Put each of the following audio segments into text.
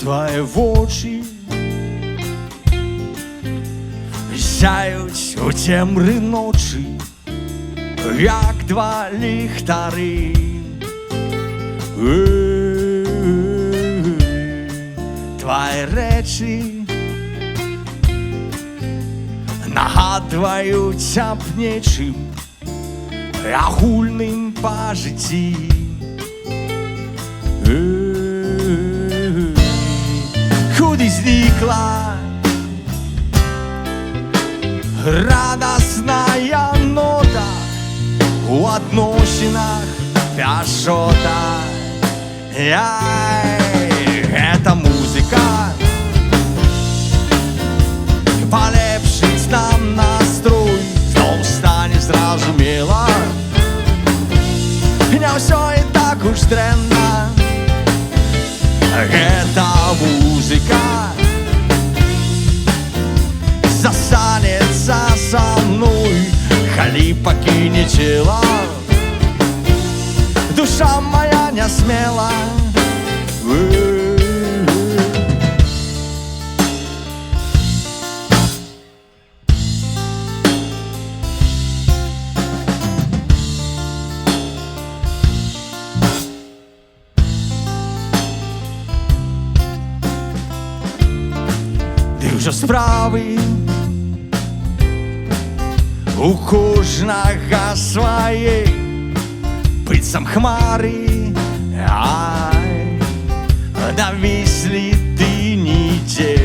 твої очі сяють у темрі ночі, як два ліхтари. Твої речі нагадують об нечим огульним по житті. Куди зникла радостная нота у относинах пешота? Эта музыка полепшить нам настрой, знов стане зразумела, не все и так уж дрэнна. Эта музыка застанется со мной, коли покинет тело. Душа моя не смела. Ти вже справи у кожного своє, пицам хмари, навіслі ти ніде,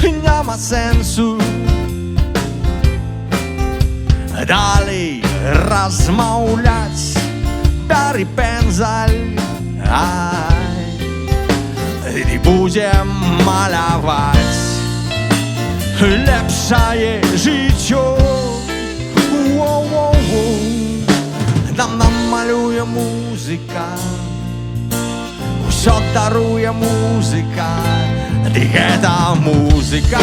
нема сенсу далі розмовлять, бери пензаль, і будем малювати лепшає життя. Нам намалює музика, усё дарує музика. Эта музика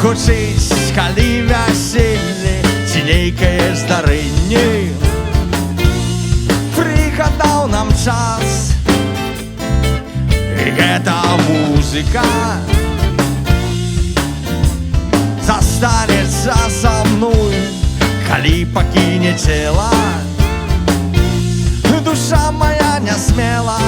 хочець, коли веселье тінейкає здарэнне. Пригадав нам час, эта музика застанется со мной, коли покинет тело. Душа моя не смела.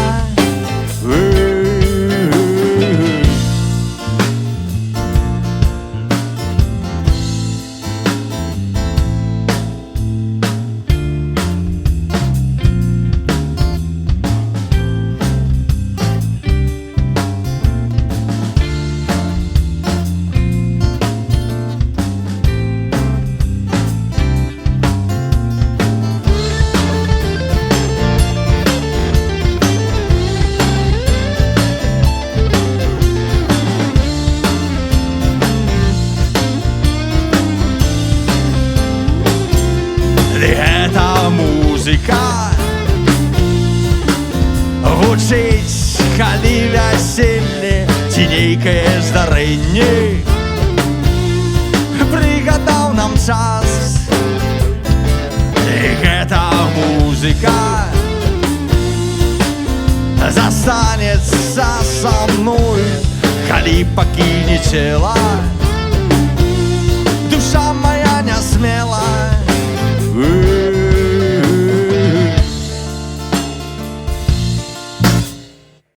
Эта музыка гучить, коли веселье тінейкає здарэнне. Пригадав нам час, эта музыка застанется со мной, коли покинет тело.